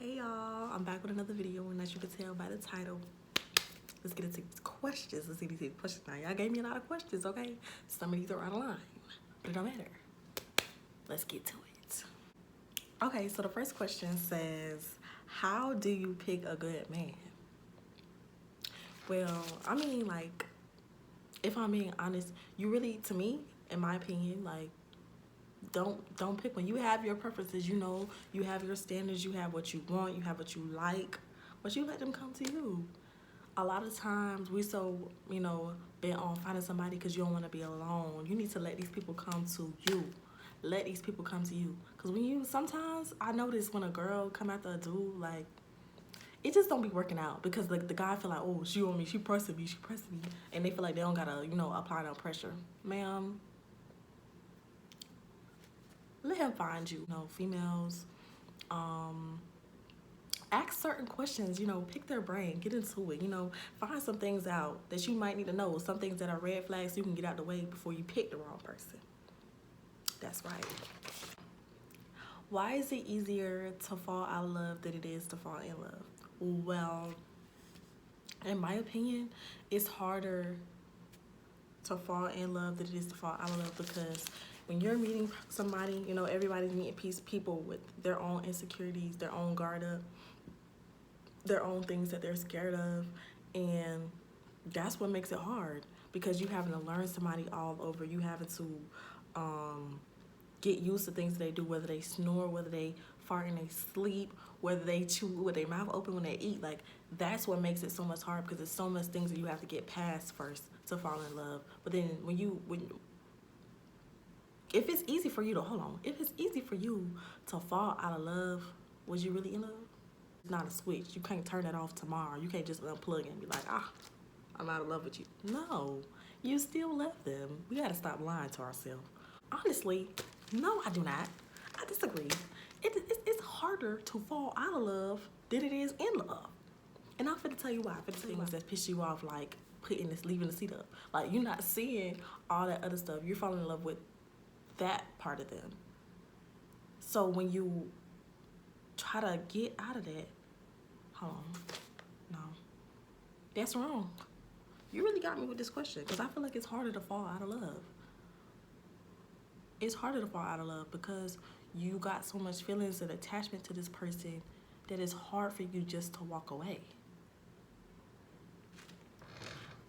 Hey y'all, I'm back with another video, and as you can tell by the title, let's get into these questions. Let's see these questions now. Y'all gave me a lot of questions, okay? Some of these are out of line, but it don't matter. Let's get to it. Okay, so the first question says, how do you pick a good man? Well, I mean, like, if I'm being honest, you really, to me, in my opinion, like, don't pick one. You have your preferences, you know, you have your standards, you have what you want, you have what you like, but you let them come to you. A lot of times we so, you know, bent on finding somebody because you don't want to be alone. You need to let these people come to you. Let these people come to you. Because when you, sometimes I notice when a girl come after a dude, like, it just don't be working out because like the guy feel like, oh, she on me, she pressing me, and they feel like they don't gotta, you know, apply no pressure. Ma'am, let him find you. You know, females, ask certain questions, you know, pick their brain, get into it, you know, find some things out that you might need to know, some things that are red flags so you can get out the way before you pick the wrong person. That's right. Why is it easier to fall out of love than it is to fall in love? Well, in my opinion, it's harder to fall in love than it is to fall out of love because when you're meeting somebody, you know, everybody's meeting people with their own insecurities, their own guard up, their own things that they're scared of, and that's what makes it hard because you having to learn somebody all over. You having to get used to things that they do, whether they snore, whether they fart in their sleep, whether they chew with their mouth open when they eat. Like, that's what makes it so much hard because there's so much things that you have to get past first to fall in love. But then if it's easy for you to, hold on, if it's easy for you to fall out of love, was you really in love? It's not a switch. You can't turn that off tomorrow. You can't just unplug it and be like, I'm out of love with you. No, you still love them. We gotta stop lying to ourselves. Honestly, no, I do not. I disagree. It's harder to fall out of love than it is in love. And I'm finna tell you why. I'm finna tell you things that piss you off, like leaving the seat up. Like, you're not seeing all that other stuff. You're falling in love with that part of them. So when you try to get out of that, hold on, no, that's wrong. You really got me with this question because I feel like it's harder to fall out of love. It's harder to fall out of love because you got so much feelings and attachment to this person that it's hard for you just to walk away.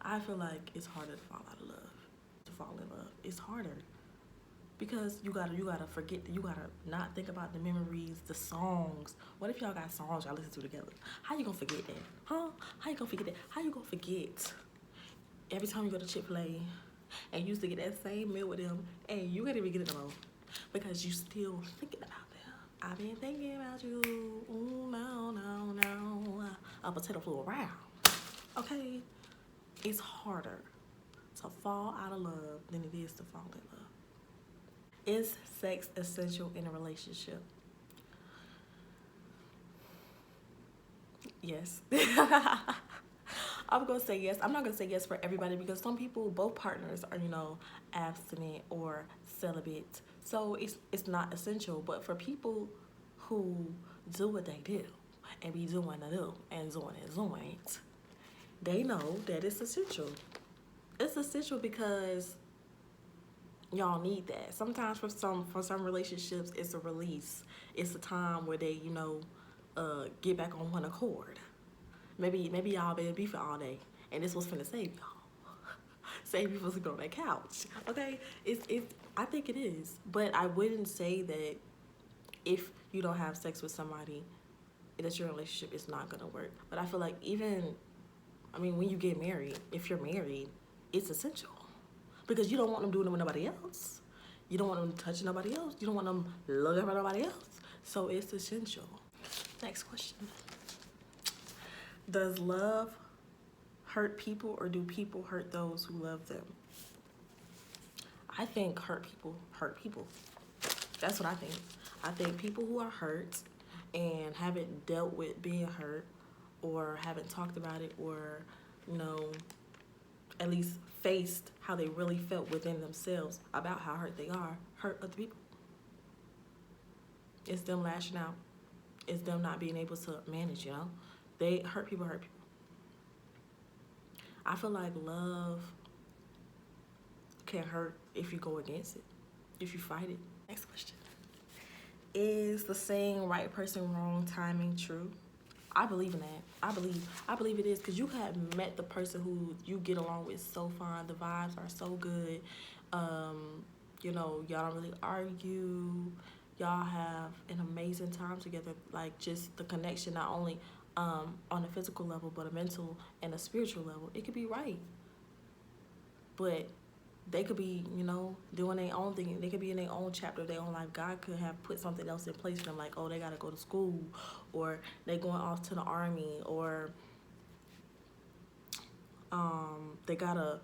I feel like it's harder to fall out of love, to fall in love. It's harder because you gotta forget, you gotta not think about the memories, the songs. What if y'all got songs y'all listen to together? How you gonna forget that? Huh? How you gonna forget that? How you gonna forget every time you go to Chick-fil-A and you used to get that same meal with them and you can't even get it no more because you still thinking about them? I've been thinking about you, ooh, no, a potato flew around. Okay, it's harder to fall out of love than it is to fall in love. Is sex essential in a relationship? Yes. I'm gonna say yes. I'm not gonna say yes for everybody because some people, both partners are, you know, abstinent or celibate. So it's not essential. But for people who do what they do and be doing the do and doing it, they know that it's essential. It's essential because y'all need that. Sometimes for some relationships, it's a release. It's a time where they, you know, get back on one accord. Maybe y'all been beefing all day, and this was finna save y'all. Save you from sleeping on that couch. Okay, it's I think it is, but I wouldn't say that if you don't have sex with somebody, that your relationship is not gonna work. But I feel like even, I mean, when you get married, if you're married, it's essential because you don't want them doing it with nobody else. You don't want them touching nobody else. You don't want them looking at nobody else. So it's essential. Next question. Does love hurt people or do people hurt those who love them? I think hurt people. That's what I think. I think people who are hurt and haven't dealt with being hurt or haven't talked about it or, you know, at least faced how they really felt within themselves about how hurt they are, hurt other people. It's them lashing out. It's them not being able to manage, you know? They hurt people, hurt people. I feel like love can hurt if you go against it, if you fight it. Next question. Is the saying right person, wrong timing true? I believe in that. I believe it is, because you have met the person who you get along with so fine. The vibes are so good. You know, y'all don't really argue. Y'all have an amazing time together. Like, just the connection, not only on a physical level, but a mental and a spiritual level. It could be right. But they could be, you know, doing their own thing. They could be in their own chapter of their own life. God could have put something else in place for them, like, oh, they got to go to school, or they going off to the army, or they got a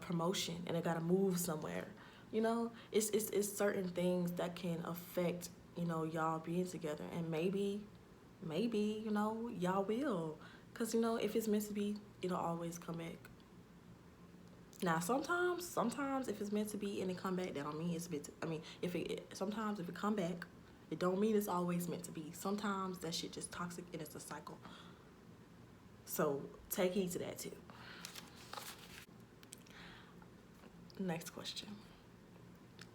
promotion and they got to move somewhere. You know, it's certain things that can affect, you know, y'all being together. And maybe, you know, y'all will. Because, you know, if it's meant to be, it'll always come back. Now, sometimes if it's meant to be and it come back, that don't mean it's meant to. I mean, sometimes if it come back, it don't mean it's always meant to be. Sometimes that shit just toxic and it's a cycle. So take heed to that too. Next question.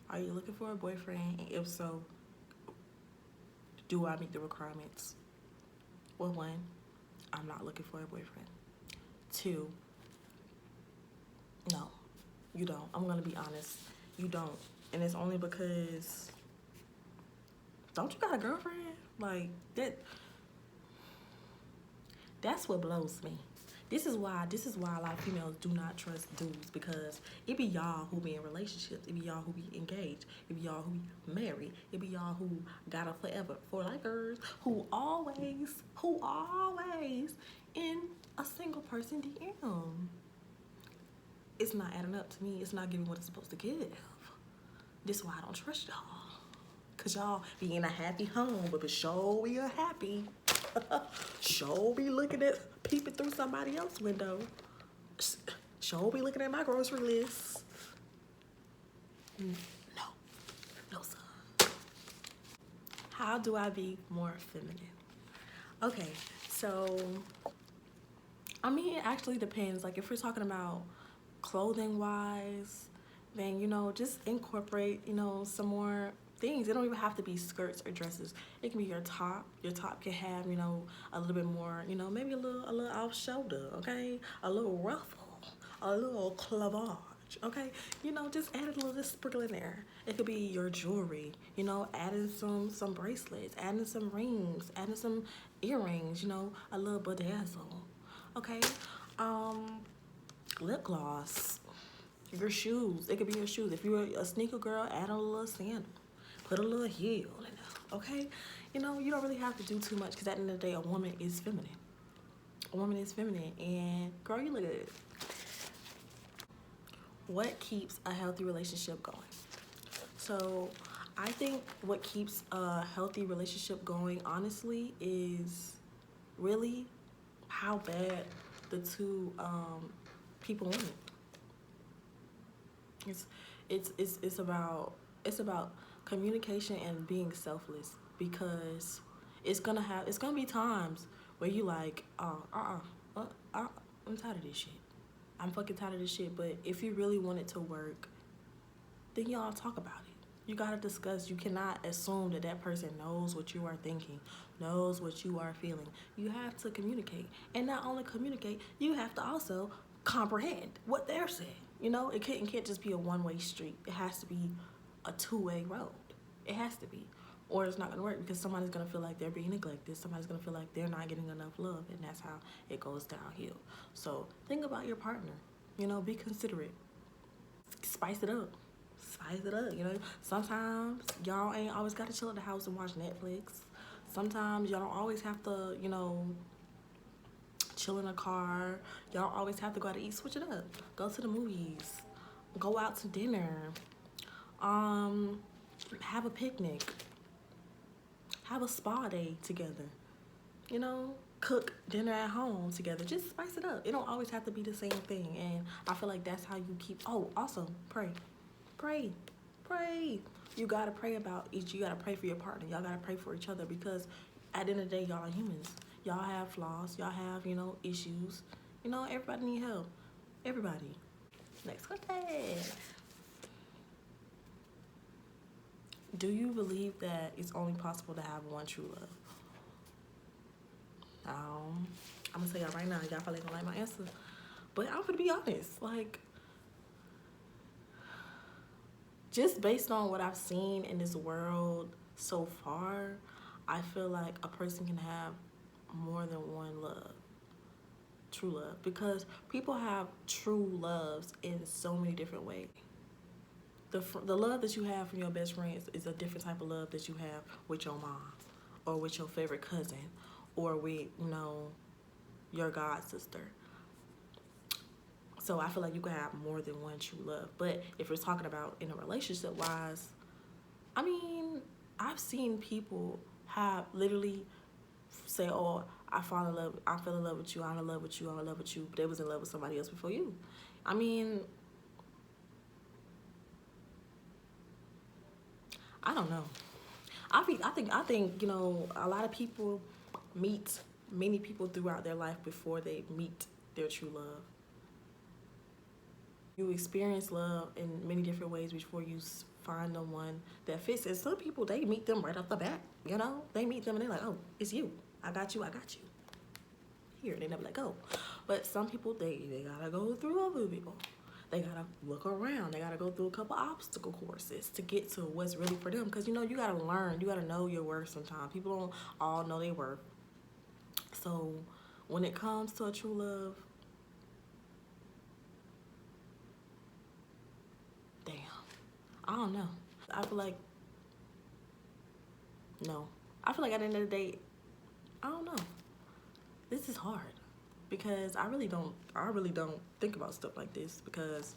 Are you looking for a boyfriend? And if so, do I meet the requirements? Well, 1, I'm not looking for a boyfriend. 2, no, you don't. I'm gonna be honest. You don't. And it's only because, don't you got a girlfriend? Like, that's what blows me. This is why a lot of females do not trust dudes, because it be y'all who be in relationships. It be y'all who be engaged. It be y'all who be married. It be y'all who got a forever for likers, who always in a single person DM. It's not adding up to me. It's not giving what it's supposed to give. This is why I don't trust y'all. Because y'all be in a happy home, but sure we are happy. Sure be looking at, peeping through somebody else's window. Sure be looking at my grocery list. No, sir. How do I be more feminine? Okay, so, I mean, it actually depends. Like, if we're talking about clothing wise, then, you know, just incorporate, you know, some more things. It don't even have to be skirts or dresses. It can be your top. Your top can have, you know, a little bit more, you know, maybe a little off shoulder, okay? A little ruffle, a little clavage, okay? You know, just add a little sprinkle in there. It could be your jewelry, you know, adding some bracelets, adding some rings, adding some earrings, you know, a little bedazzle, okay? Lip gloss, your shoes. It could be your shoes. If you're a sneaker girl, add a little sandal, put a little heel in there, okay? You know, you don't really have to do too much, because at the end of the day, a woman is feminine. A woman is feminine, and girl, you look good. What keeps a healthy relationship going? So I think what keeps a healthy relationship going, honestly, is really how bad the two people in it. It's about communication and being selfless, because it's gonna be times where you like, I'm tired of this shit. I'm fucking tired of this shit. But if you really want it to work, then y'all talk about it. You gotta discuss. You cannot assume that that person knows what you are thinking, knows what you are feeling. You have to communicate. And not only communicate, you have to also comprehend what they're saying. You know, it can't just be a one-way street. It has to be a two-way road. It has to be. Or it's not gonna work, because somebody's gonna feel like they're being neglected. Somebody's gonna feel like they're not getting enough love, and that's how it goes downhill. So think about your partner. You know, be considerate. Spice it up. You know, sometimes y'all ain't always got to chill at the house and watch Netflix. Sometimes y'all don't always have to, you know, chill in a car. Y'all don't always have to go out to eat. Switch it up. Go to the movies. Go out to dinner. Have a picnic. Have a spa day together. You know, cook dinner at home together. Just spice it up. It don't always have to be the same thing. And I feel like that's how you keep. Oh, also pray. You gotta pray about each. You gotta pray for your partner. Y'all gotta pray for each other, because at the end of the day, y'all are humans. Y'all have flaws. Y'all have, issues. Everybody need help. Everybody. Next question. Do you believe that it's only possible to have one true love? I'm gonna tell y'all right now, y'all probably don't like my answer. But I'm gonna be honest, like, just based on what I've seen in this world so far, I feel like a person can have more than one love, true love, because people have true loves in so many different ways. The love that you have from your best friends is a different type of love that you have with your mom or with your favorite cousin or with, your god sister. So I feel like you can have more than one true love. But if we're talking about in a relationship wise, I mean, I've seen people have literally say, oh, I fell in love with you, I'm in love with you, I'm in love with you, but they was in love with somebody else before you. I mean, I don't know. I think, a lot of people meet many people throughout their life before they meet their true love. You experience love in many different ways before you find the one that fits. And some people, they meet them right off the bat, They meet them and they're like, oh, it's you. I got you. Here, they never let go. But some people, they gotta go through other people. They gotta look around. They gotta go through a couple obstacle courses to get to what's really for them. Because, you gotta learn. You gotta know your worth sometimes. People don't all know their worth. So when it comes to a true love, damn, I don't know. I feel like, no. I feel like at the end of the day, I don't know. This is hard because I really don't think about stuff like this because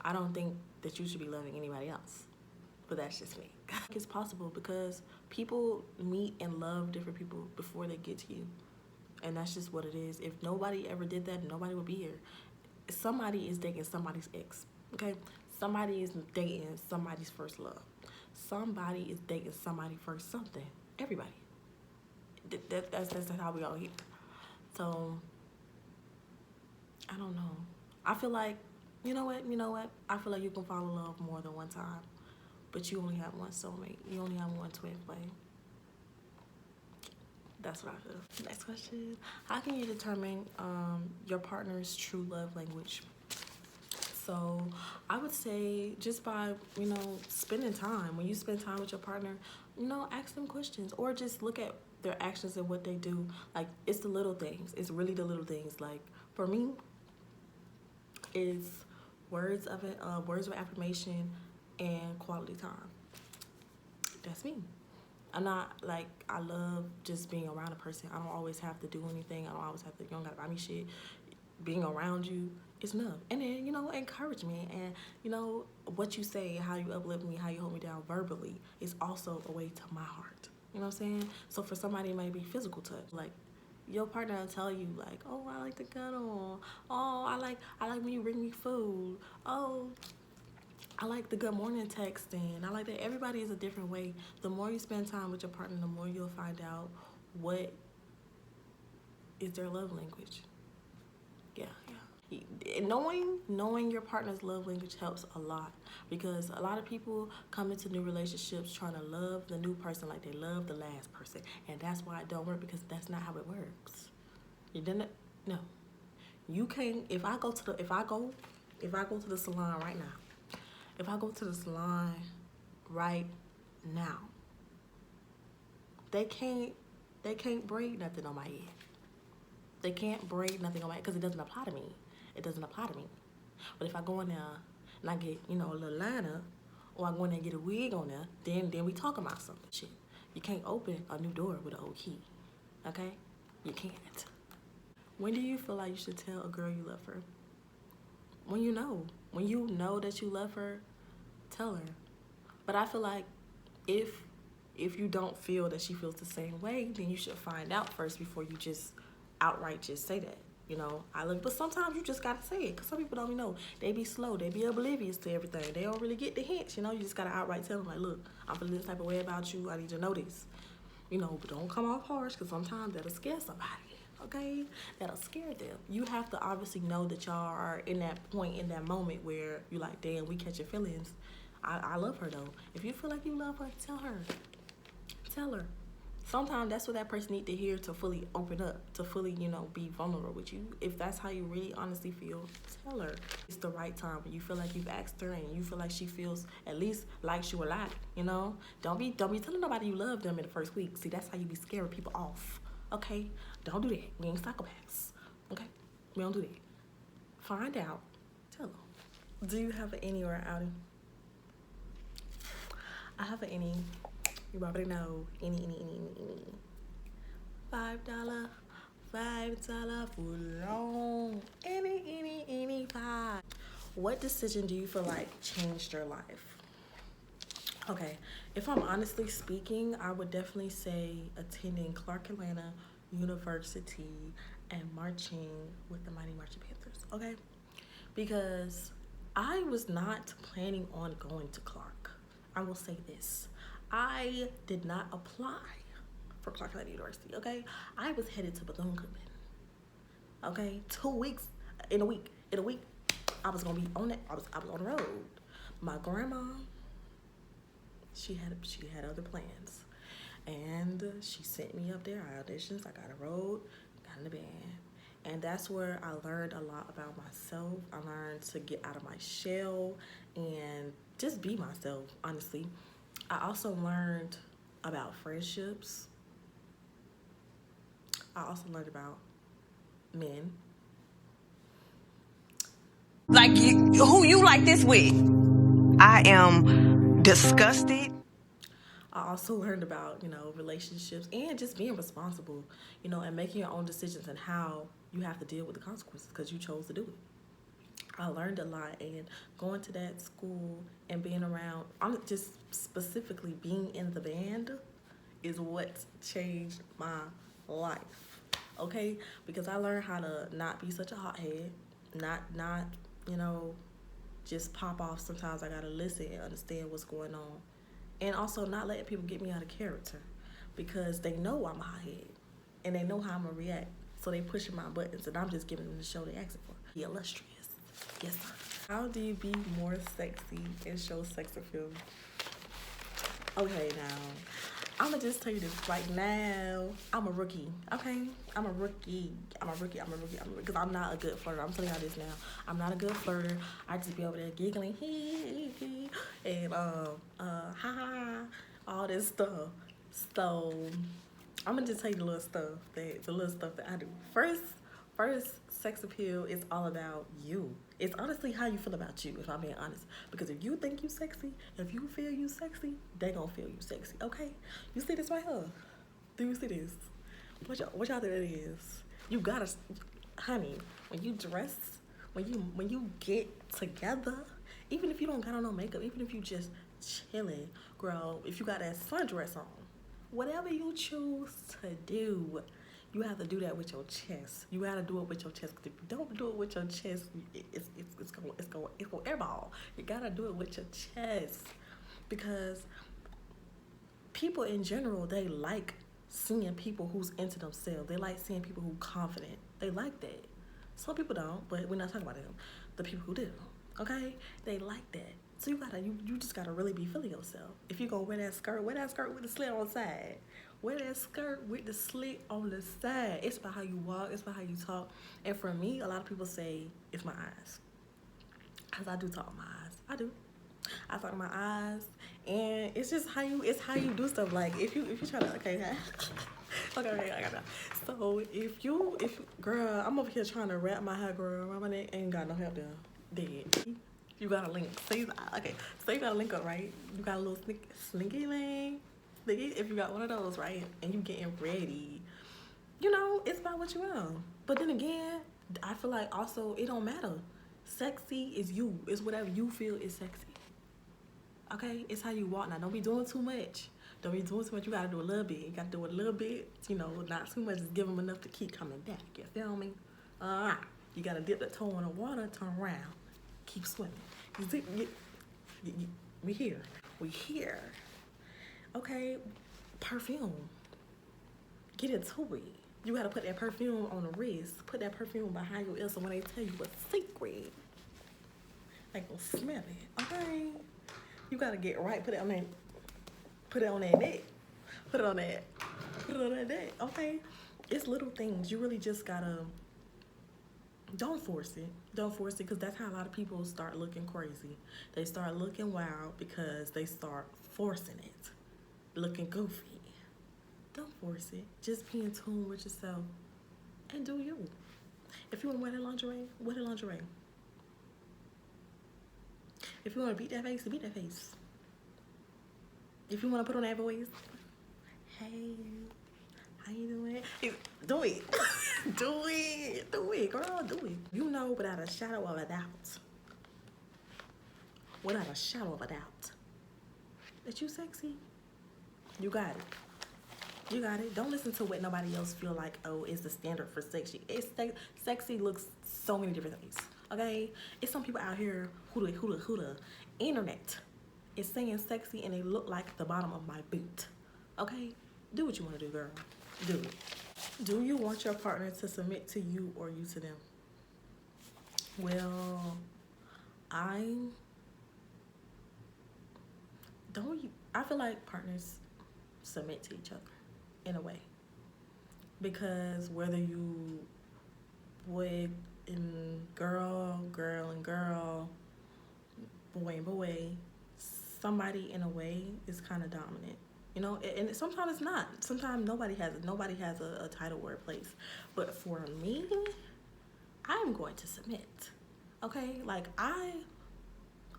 I don't think that you should be loving anybody else. But that's just me. It's possible because people meet and love different people before they get to you. And that's just what it is. If nobody ever did that, nobody would be here. Somebody is dating somebody's ex, okay? Somebody is dating somebody's first love. Somebody is dating somebody first something. Everybody. That's how we all here. So, I don't know. I feel like, you know what? I feel like you can fall in love more than one time. But you only have one soulmate. You only have one twin flame. That's what I feel. Next question. How can you determine your partner's true love language? So I would say just by, spending time. When you spend time with your partner, ask them questions or just look at their actions and what they do. Like, it's the little things. It's really the little things. Like, for me, it's words of affirmation and quality time. That's me. I'm not like, I love just being around a person. I don't always have to do anything. I don't always have to, you don't gotta buy me shit. Being around you is enough. And then, encouragement and, what you say, how you uplift me, how you hold me down verbally is also a way to my heart. You know what I'm saying? So for somebody, it may be physical touch. Like, your partner will tell you, like, oh, I like to cuddle. Oh, I like when you bring me food. Oh, I like the good morning texting. I like that everybody is a different way. The more you spend time with your partner, the more you'll find out what is their love language. Yeah. Knowing your partner's love language helps a lot because a lot of people come into new relationships trying to love the new person like they love the last person, and that's why it don't work because that's not how it works. You didn't. No, you can't. If I go to the salon right now. If I go to the salon right now, they can't braid nothing on my head. They can't braid nothing on my head because it doesn't apply to me. It doesn't apply to me. But if I go in there and I get, a little liner, or I go in there and get a wig on there, then we talk about something. Shit. You can't open a new door with an old key. Okay? You can't. When do you feel like you should tell a girl you love her? When you know. When you know that you love her, tell her. But I feel like if you don't feel that she feels the same way, then you should find out first before you just outright just say that. I love you. But sometimes you just gotta say it because some people don't even know. They be slow. They be oblivious to everything. They don't really get the hints. You just gotta outright tell them, like, look, I'm feeling this type of way about you. I need to know this. You know, but don't come off harsh because sometimes that'll scare somebody. Okay, that'll scare them. You have to obviously know that y'all are in that point, in that moment where you're like, damn, we catching feelings. I love her though. If you feel like you love her, tell her. Tell her. Sometimes that's what that person need to hear to fully open up, to fully, you know, be vulnerable with you. If that's how you really honestly feel, tell her. It's the right time when you feel like you've asked her and you feel like she feels at least likes you a lot, you know? Don't be telling nobody you love them in the first week. See, that's how you be scaring people off. Okay? Don't do that. We ain't psychopaths. Okay? We don't do that. Find out. Tell them. Do you have an any or an outing? I have an any. You already know. Any. $5 food long. Any, five. What decision do you feel like changed your life? Okay, if I'm honestly speaking, I would definitely say attending Clark Atlanta University and marching with the Mighty Marching Panthers, okay? Because I was not planning on going to Clark. I will say this. I did not apply for Clark Atlanta University, okay? I was headed to Bethune-Cookman, okay? 2 weeks, in a week, I was gonna be on it. I was on the road. My grandma, she had other plans, and she sent me up there. I auditions, I got a road, got in the band, and that's where I learned a lot about myself. I learned to get out of my shell and just be myself, honestly. I also learned about friendships. I also learned about men. Like who you like this with? I am disgusted. I also learned about, you know, relationships and just being responsible, you know, and making your own decisions and how you have to deal with the consequences because you chose to do it. I learned a lot, and going to that school and being around, I'm just specifically being in the band is what changed my life. Okay? Because I learned how to not be such a hothead, not, you know, just pop off. Sometimes I gotta listen and understand what's going on. And also not letting people get me out of character because they know I'm a hothead and they know how I'm gonna react. So they pushing my buttons and I'm just giving them the show they asking for. Be illustrious. Yes, sir. How do you be more sexy and show sex appeal? Okay, now, I'm gonna just tell you this right now. I'm a rookie, okay? I'm a rookie. Because I'm not a good flirter. I'm telling y'all this now. I'm not a good flirter. I just be over there giggling, and ha, all this stuff. So, I'm gonna just tell you the little stuff that I do. First, sex appeal is all about you. It's honestly how you feel about you, if I'm being honest. Because if you think you sexy, if you feel you sexy, they gonna feel you sexy, okay? You see this right here? Do you see this? What y'all think it is? You gotta, honey, when you dress, when you get together, even if you don't got on no makeup, even if you just chilling, girl, if you got that sundress on, whatever you choose to do, you have to do that with your chest. You gotta do it with your chest. If you don't do it with your chest, it's going airball. You gotta do it with your chest because people in general, they like seeing people who's into themselves. They like seeing people who confident. They like that. Some people don't, but we're not talking about them. The people who do, okay? They like that. So you just gotta really be feeling yourself. If you gonna wear that skirt with the slit on the side. Wear that skirt with the slit on the side. It's about how you walk. It's about how you talk. And for me, a lot of people say it's my eyes. Cause I do talk with my eyes. I do. I talk with my eyes, and it's just how you do stuff. Like if you try to okay, I got that. So if you girl, I'm over here trying to wrap my hair, girl, around my neck, ain't got no help there. Dead. You got a link. So you got a link up, right? You got a little slinky link. If you got one of those, right, and you getting ready, you know, it's about what you want. But then again, I feel like also it don't matter. Sexy is you. It's whatever you feel is sexy. Okay? It's how you walk. Now, don't be doing too much. You gotta do a little bit. You gotta do it a little bit. You know, not too much. Just give them enough to keep coming back. You feel me? You gotta dip the toe in the water, turn around, keep swimming. We here. Okay, perfume. Get into it. You gotta put that perfume on the wrist. Put that perfume behind your ear so when they tell you a secret, they gonna smell it. Okay? You gotta get right. Put it on that. Put it on that neck. Put it on that. Put it on that neck. Okay? It's little things. You really just gotta. Don't force it. Don't force it, because that's how a lot of people start looking crazy. They start looking wild because they start forcing it, looking goofy. Don't force it. Just be in tune with yourself and do you. If you want to wear that lingerie, wear the lingerie. If you want to beat that face, beat that face. If you want to put on that voice, hey, how you doing? Do it. Do it. Do it, girl. Do it. You know without a shadow of a doubt. Without a shadow of a doubt. That you sexy. You got it. You got it. Don't listen to what nobody else feel like, oh, it's the standard for sexy. Sexy looks so many different things. Okay? It's some people out here who the internet is saying sexy and they look like the bottom of my boot. Okay? Do what you want to do, girl. Do it. Do you want your partner to submit to you or you to them? Well, I feel like partners submit to each other in a way, because whether you would in girl and girl, boy and boy, somebody in a way is kind of dominant, you know. And sometimes it's not. Sometimes nobody has a title or a place. But for me, I'm going to submit. Okay, like I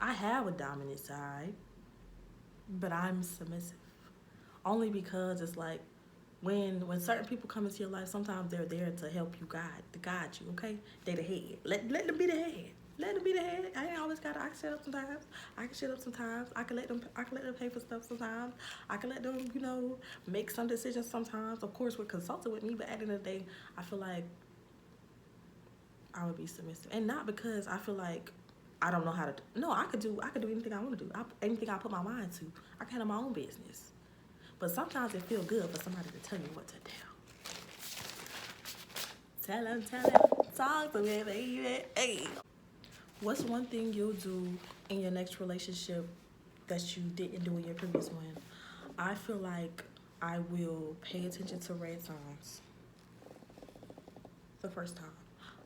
have a dominant side, but I'm submissive. Only because it's like when certain people come into your life, sometimes they're there to help you guide you, okay? They the head. Let them be the head. Let them be the head. I ain't always gotta. I can shut up sometimes. I can let them pay for stuff sometimes. I can let them, you know, make some decisions sometimes. Of course, with consulting with me, but at the end of the day, I feel like I would be submissive, and not because I feel like I don't know how to. No, I could do anything I want to do. Anything I put my mind to. I can handle my own business. But sometimes it feels good for somebody to tell you what to do. Tell them, talk to me, baby. Hey. What's one thing you'll do in your next relationship that you didn't do in your previous one? I feel like I will pay attention to red signs the first time.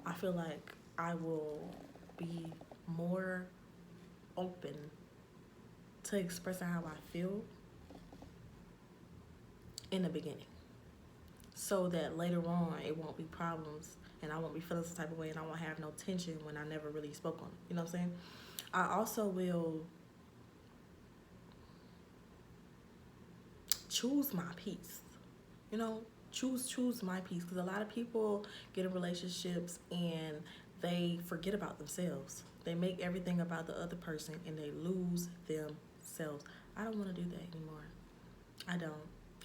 I feel like I will be more open to expressing how I feel in the beginning, so that later on it won't be problems and I won't be feeling some type of way and I won't have no tension when I never really spoke on it. You know what I'm saying? I also will choose my peace. You know, choose my peace, because a lot of people get in relationships and they forget about themselves. They make everything about the other person and they lose themselves. I don't want to do that anymore. I don't.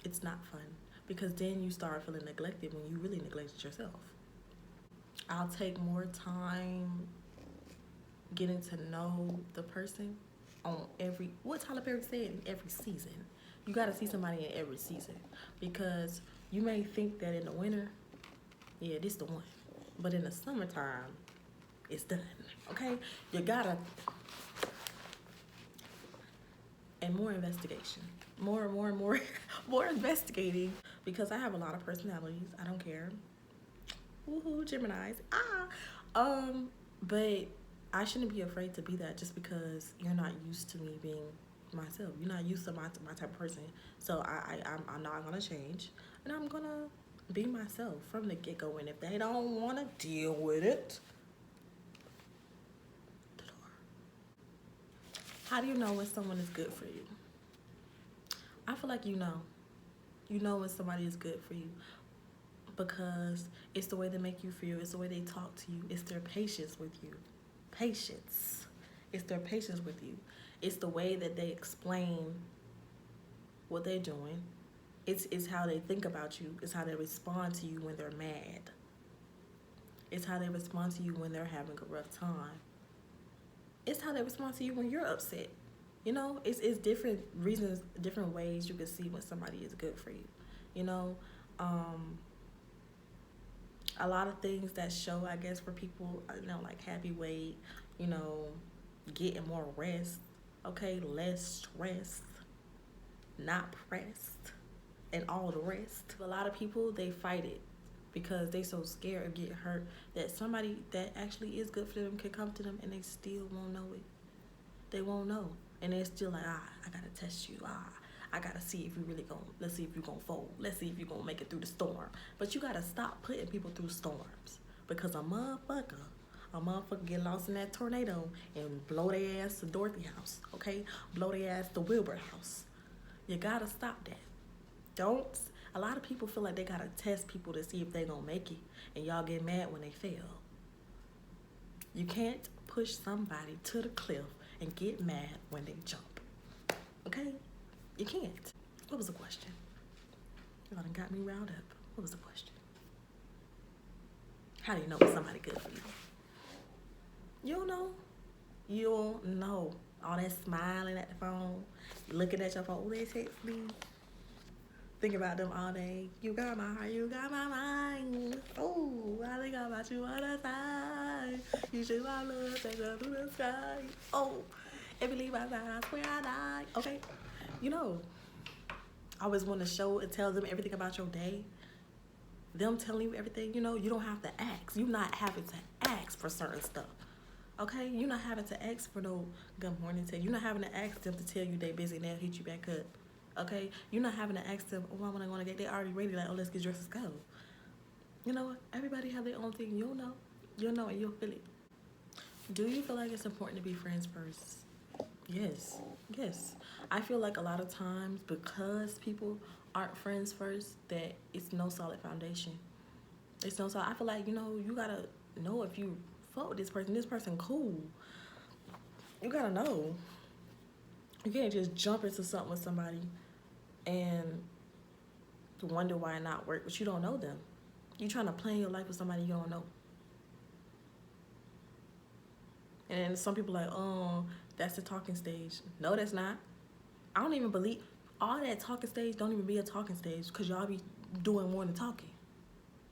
It's not fun, because then you start feeling neglected when you really neglected yourself. I'll take more time getting to know the person on what Tyler Perry said, in every season. You got to see somebody in every season, because you may think that in the winter, yeah, this the one, but in the summertime, it's done. Okay, you gotta. And more investigation, more investigating, because I have a lot of personalities. I don't care. Woohoo, Geminis. But I shouldn't be afraid to be that, just because you're not used to me being myself. You're not used to my type of person. So I'm not gonna change, and I'm gonna be myself from the get-go. And if they don't wanna deal with it, the door. How do you know when someone is good for you? I feel like you know when somebody is good for you, because it's the way they make you feel. It's the way they talk to you. It's their patience with you. It's their patience with you. It's the way that they explain what they're doing. It's how they think about you. It's how they respond to you when they're mad. It's how they respond to you when they're having a rough time. It's how they respond to you when you're upset. You know, it's different reasons, different ways you can see when somebody is good for you. You know, A lot of things that show, I guess, for people, you know, like happy weight, you know, getting more rest, okay, less stress, not pressed, and all the rest. A lot of people, they fight it because they so scared of getting hurt that somebody that actually is good for them can come to them and they still won't know it. They won't know. And they're still like, I gotta test you. I gotta see if you really let's see if you're gonna fold. Let's see if you're gonna make it through the storm. But you gotta stop putting people through storms. Because a motherfucker get lost in that tornado and blow their ass to Dorothy house, okay? Blow their ass to Wilbur house. You gotta stop that. A lot of people feel like they gotta test people to see if they gonna make it. And y'all get mad when they fail. You can't push somebody to the cliff and get mad when they jump. Okay? You can't. What was the question? Y'all done got me riled up. What was the question? How do you know if somebody good for you? You don't know. You don't know. All that smiling at the phone, looking at your phone, oh, they text me. Think about them all day. You got my heart, you got my mind. Oh, I think about you all the time. You should my love take up through the sky. Oh, if you leave my side, I swear I die. Okay, you know, I always want to show and tell them everything about your day. Them telling you everything, you know, you don't have to ask. You not having to ask for certain stuff. Okay, you're not having to ask for no good morning tell you. You're not having to ask them to tell you they busy and they'll hit you back up. Okay, you're not having to ask them, oh, I'm gonna get. They already ready, like, oh, let's get dressed, let's go. You know what? Everybody have their own thing. You'll know, and you'll feel it. Do you feel like it's important to be friends first? Yes. I feel like a lot of times because people aren't friends first, that it's no solid foundation. It's no solid. I feel like, you know, you gotta know if you fuck with this person cool. You gotta know. You can't just jump into something with somebody and wonder why it not work, but you don't know them. You trying to plan your life with somebody you don't know. And some people like, oh, that's the talking stage. No, that's not. I don't even believe all that talking stage don't even be a talking stage because y'all be doing more than talking.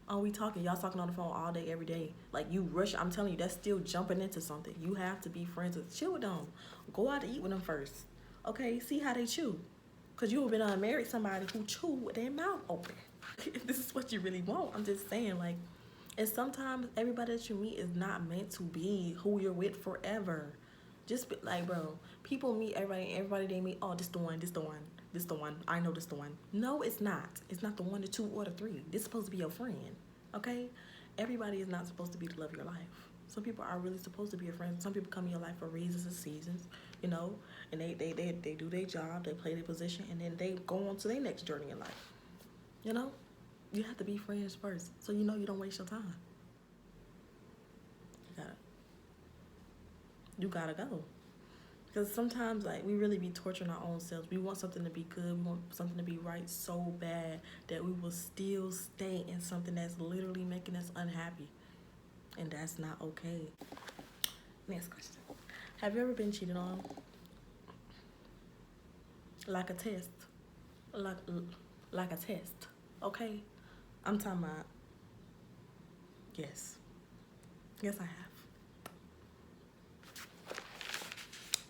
Oh, we talking. Y'all talking on the phone all day, every day. Like, you rush. I'm telling you, that's still jumping into something. You have to be friends with. Chill with them. Go out to eat with them first. Okay? See how they chew. Because you have been married somebody who chew with their mouth open. If this is what you really want. I'm just saying, like, and sometimes everybody that you meet is not meant to be who you're with forever. Just be, like, bro, people meet everybody they meet, oh, this the one. I know this the one. No, it's not. It's not the one, the two, or the three. This is supposed to be your friend, okay? Everybody is not supposed to be the love of your life. Some people are really supposed to be your friend. Some people come in your life for reasons and seasons, you know, and they do their job, they play their position, and then they go on to their next journey in life, you know? You have to be friends first, so you know you don't waste your time. You gotta go. Because sometimes, like, we really be torturing our own selves. We want something to be good. We want something to be right so bad that we will still stay in something that's literally making us unhappy. And that's not okay. Next question. Have you ever been cheated on? Like a test. Like a test. Okay? I'm talking about, yes. Yes, I have.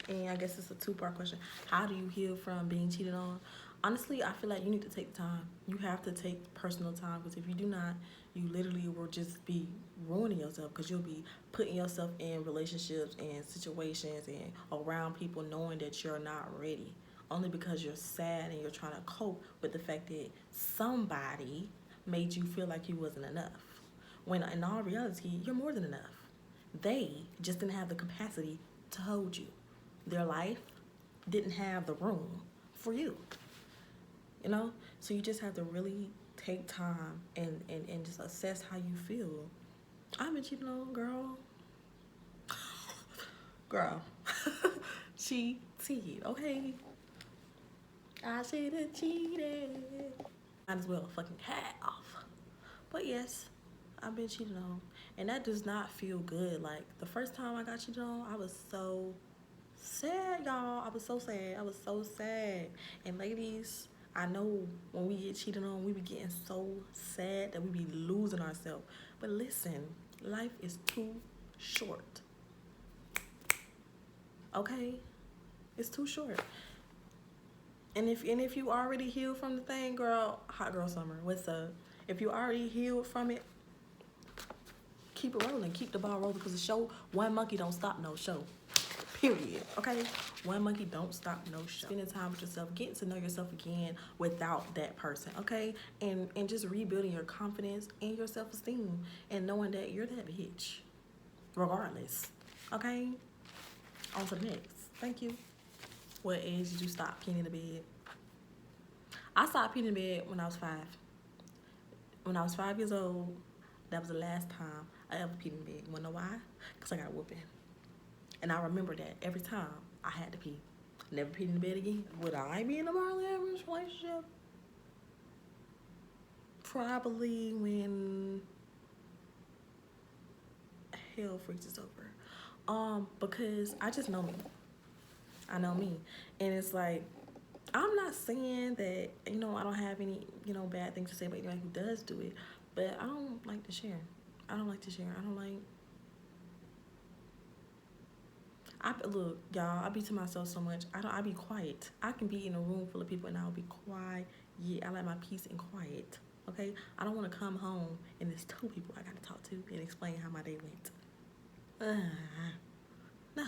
And I guess it's a two-part question. How do you heal from being cheated on? Honestly, I feel like you need to take time. You have to take personal time, because if you do not, you literally will just be ruining yourself, because you'll be putting yourself in relationships and situations and around people knowing that you're not ready, only because you're sad and you're trying to cope with the fact that somebody made you feel like you wasn't enough, when in all reality, you're more than enough. They just didn't have the capacity to hold you. Their life didn't have the room for you, you know? So you just have to really take time and just assess how you feel. I've been cheated on, girl. Girl. Cheated, okay? I should have cheated. Might as well fucking hat off. But yes, I've been cheated on. And that does not feel good. Like, the first time I got cheated on, I was so sad, y'all. I was so sad. And ladies, I know when we get cheated on, we be getting so sad that we be losing ourselves. But listen, life is too short. Okay? It's too short. And if you already healed from the thing, girl, hot girl summer, what's up? If you already healed from it, keep it rolling, keep the ball rolling, because the show, one monkey don't stop no show. Period. Okay? One monkey don't stop no show. Spending time with yourself, getting to know yourself again without that person, okay? And just rebuilding your confidence and your self-esteem and knowing that you're that bitch. Regardless. Okay? On to the next. Thank you. What age did you stop peeing in the bed? I stopped peeing in the bed when I was 5. When I was 5 years old, that was the last time I ever peed in the bed. You wanna know why? Because I got a whooping. And I remember that every time I had to pee. Never peed in the bed again. Would I be in a Marley Average relationship? Probably when hell freezes over. Because I just know me. I know me. And it's like, I'm not saying that, you know, I don't have any, you know, bad things to say about anybody who does do it. But I don't like to share. I don't like to share. I don't like... look, y'all, I be to myself so much. I be quiet. I can be in a room full of people and I'll be quiet. I like my peace and quiet. Okay? I don't want to come home and there's 2 people I got to talk to and explain how my day went. No.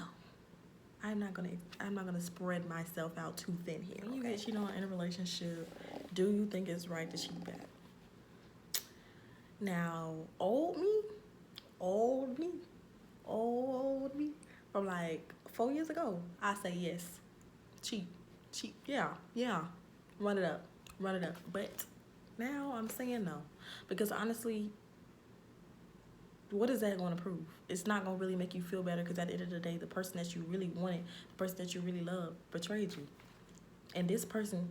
I'm not gonna spread myself out too thin here. When you get cheated on in a relationship, do you think it's right to cheat back? Now, old me, from like 4 years ago, I say yes. Cheat, yeah, run it up. But now I'm saying no, because honestly, what is that going to prove? It's not going to really make you feel better, because at the end of the day, the person that you really wanted, the person that you really love, betrayed you. And this person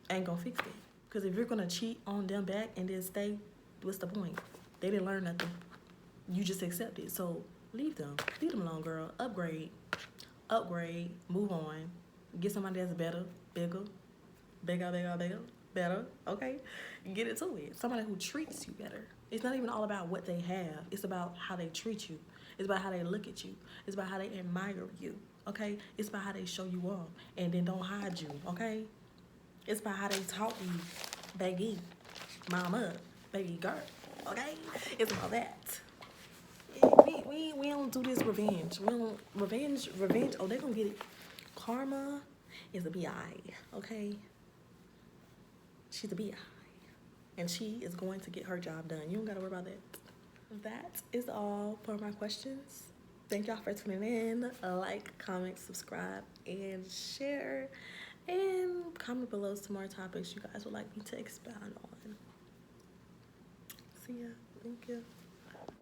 ain't going to fix it. Because if you're going to cheat on them back and then stay, what's the point? They didn't learn nothing. You just accept it. So leave them. Leave them alone, girl. Upgrade, move on. Get somebody that's better, bigger, okay? Get into it. Somebody who treats you better. It's not even all about what they have. It's about how they treat you. It's about how they look at you. It's about how they admire you, okay? It's about how they show you off and then don't hide you, okay? It's about how they talk to you, baby, mama, baby girl, okay? It's about that. We don't do this revenge. We don't revenge. Oh, they gonna get it. Karma is a bi, okay? She's a bi, and she is going to get her job done. You don't gotta worry about that. That is all for my questions. Thank y'all for tuning in. Like, comment, subscribe, and share. And comment below some more topics you guys would like me to expound on. See ya. Thank you.